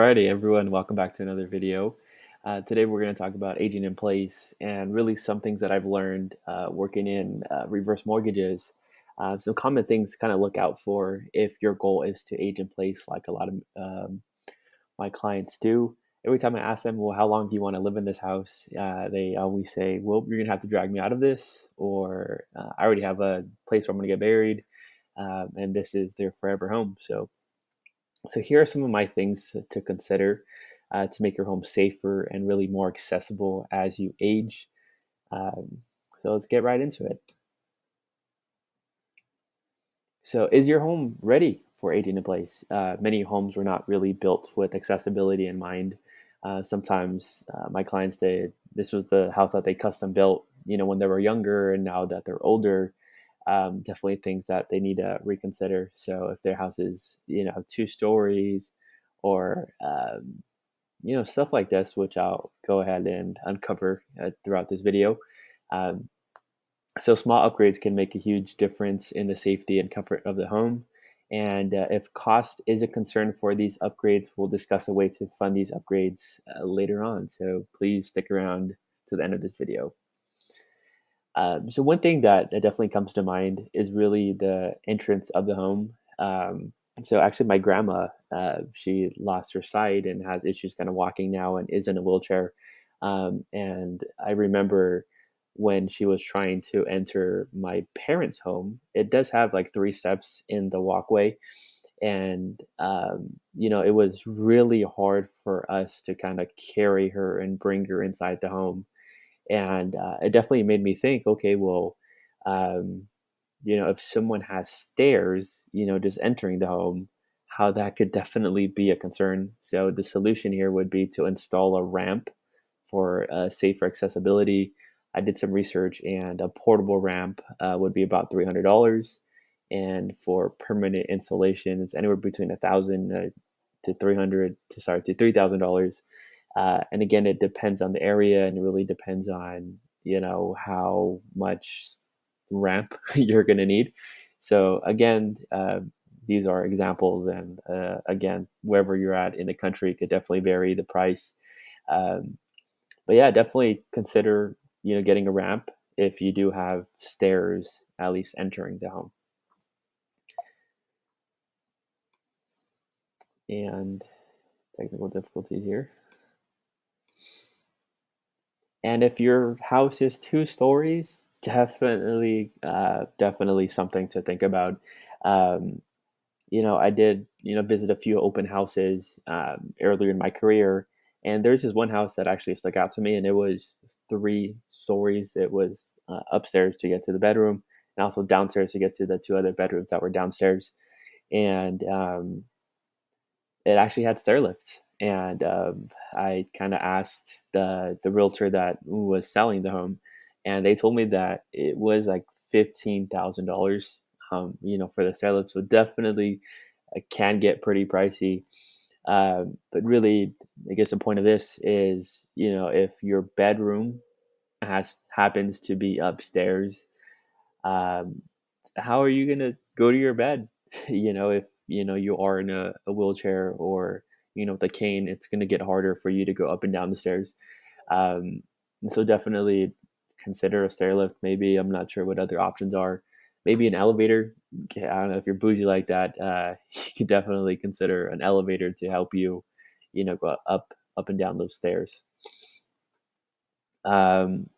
Alrighty, everyone, welcome back to another video. Today we're going to talk about aging in place and really some things that I've learned working in reverse mortgages. Some common things to kind of look out for if your goal is to age in place, like a lot of my clients do. Every time I ask them, well, how long do you want to live in this house? They always say, well, you're going to have to drag me out of this, or I already have a place where I'm going to get buried, and this is their forever home. So here are some of my things to consider to make your home safer and really more accessible as you age. Um, so let's get right into it. So is your home ready for aging in place? Many homes were not really built with accessibility in mind. Sometimes my clients, this was the house that they custom built, when they were younger, and now that they're older, definitely things that they need to reconsider. So if their house is, 2 stories, or stuff like this, which I'll go ahead and uncover throughout this video. Um, so small upgrades can make a huge difference in the safety and comfort of the home. And if cost is a concern for these upgrades, we'll discuss a way to fund these upgrades later on. So please stick around to the end of this video. So one thing that definitely comes to mind is really the entrance of the home. So actually, my grandma, she lost her sight and has issues kind of walking now and is in a wheelchair. And I remember when she was trying to enter my parents' home, it does have like 3 steps in the walkway. And, it was really hard for us to kind of carry her and bring her inside the home. And it definitely made me think, okay, well, um, if someone has stairs, just entering the home, how that could definitely be a concern. So the solution here would be to install a ramp for safer accessibility. I did some research, and a portable ramp would be about $300, and for permanent installation, it's anywhere between 1,000 to 300 to $3,000. And again, it depends on the area, and it really depends on how much ramp you're going to need. So again, these are examples, and again, wherever you're at in the country could definitely vary the price. Um, but yeah, definitely consider getting a ramp if you do have stairs at least entering the home. And technical difficulties here. And if your house is 2 stories, definitely something to think about. Um, I did, visit a few open houses earlier in my career, and there's this one house that actually stuck out to me, and it was 3 stories. It was upstairs to get to the bedroom, and also downstairs to get to the 2 other bedrooms that were downstairs. And it actually had stair lifts. And I kind of asked the realtor that was selling the home, and they told me that it was like $15,000, for the stair lift. So definitely can get pretty pricey. But really, I guess the point of this is, if your bedroom happens to be upstairs, um, how are you gonna go to your bed? If you are in a wheelchair, or with a cane, it's gonna get harder for you to go up and down the stairs. And so definitely consider a stair lift. Maybe, I'm not sure what other options are. Maybe an elevator. Okay, I don't know if you're bougie like that. You could definitely consider an elevator to help you, go up and down those stairs. Um,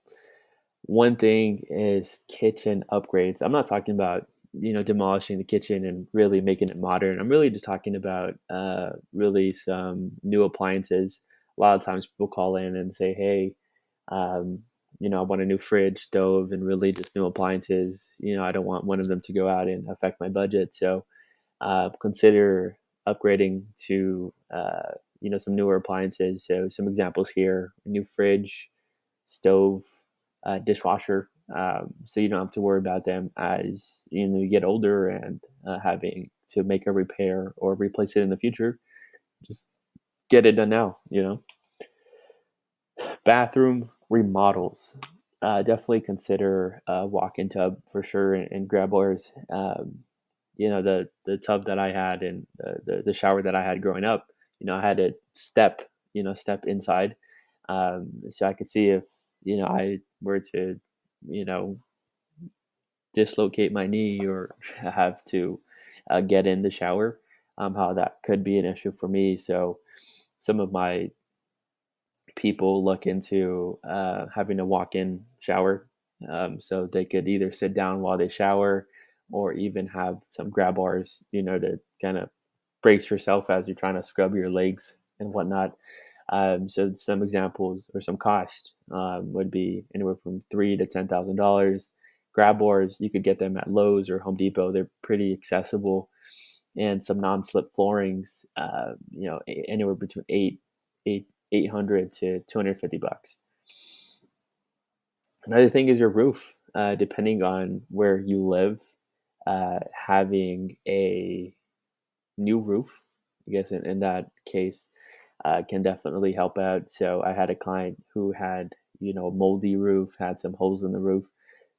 One thing is kitchen upgrades. I'm not talking about, demolishing the kitchen and really making it modern. I'm really just talking about really some new appliances. A lot of times people call in and say, hey, um, I want a new fridge, stove, and really just new appliances. I don't want one of them to go out and affect my budget. So consider upgrading to, some newer appliances. So some examples here: a new fridge, stove, dishwasher, so you don't have to worry about them as you get older and having to make a repair or replace it in the future. Just get it done now. Bathroom remodels. Definitely consider a walk-in tub for sure, and grabblers. The tub that I had, and the shower that I had growing up, I had to step inside, so I could see if I were to you know dislocate my knee or have to get in the shower, how that could be an issue for me. So some of my people look into having a walk-in shower, so they could either sit down while they shower or even have some grab bars, to kind of brace yourself as you're trying to scrub your legs and whatnot. So some examples or some cost would be anywhere from $3,000 to $10,000. Grab bars, you could get them at Lowe's or Home Depot. They're pretty accessible, and some non-slip floorings, anywhere between 800 to $250. Another thing is your roof. Depending on where you live, having a new roof, I guess in that case, can definitely help out. So I had a client who had, a moldy roof, had some holes in the roof.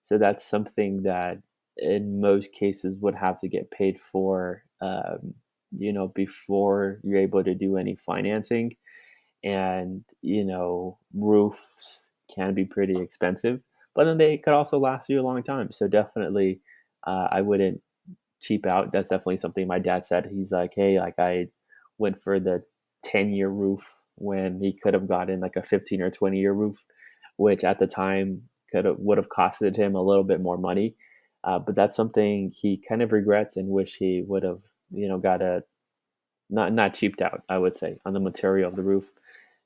So that's something that in most cases would have to get paid for, before you're able to do any financing. And, roofs can be pretty expensive, but then they could also last you a long time. So definitely, I wouldn't cheap out. That's definitely something my dad said. He's like, "Hey, like I went for the 10-year roof when he could have gotten like a 15 or 20-year roof, which at the time would have costed him a little bit more money." But that's something he kind of regrets and wish he would have, got a not cheaped out, I would say, on the material of the roof.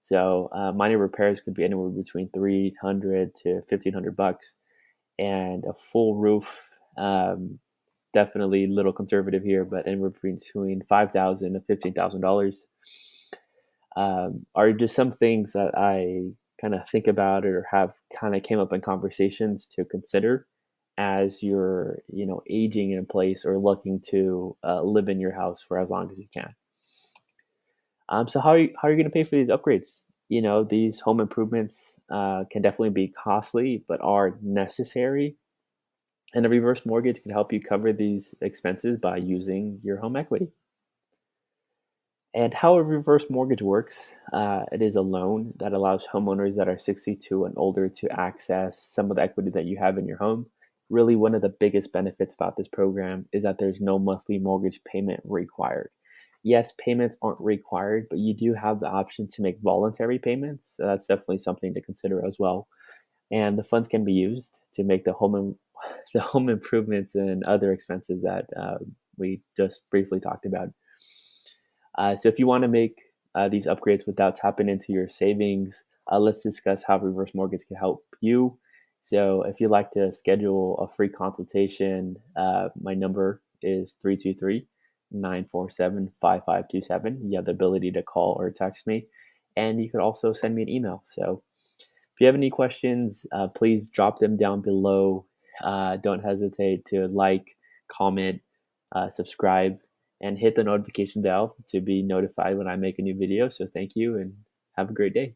So minor repairs could be anywhere between 300 to $1,500, and a full roof. Definitely a little conservative here, but anywhere between $5,000 to $15,000 are just some things that I kind of think about or have kind of came up in conversations to consider as you're aging in place or looking to live in your house for as long as you can. So how are you going to pay for these upgrades? These home improvements can definitely be costly, but are necessary, and a reverse mortgage can help you cover these expenses by using your home equity. And how a reverse mortgage works, it is a loan that allows homeowners that are 62 and older to access some of the equity that you have in your home. Really, one of the biggest benefits about this program is that there's no monthly mortgage payment required. Yes, payments aren't required, but you do have the option to make voluntary payments. So that's definitely something to consider as well. And the funds can be used to make the home improvements and other expenses that we just briefly talked about. So if you want to make these upgrades without tapping into your savings, let's discuss how reverse mortgage can help you. So if you'd like to schedule a free consultation, my number is 323-947-5527. You have the ability to call or text me, and you could also send me an email. So if you have any questions, please drop them down below. Don't hesitate to like, comment, subscribe, and hit the notification bell to be notified when I make a new video. So thank you and have a great day.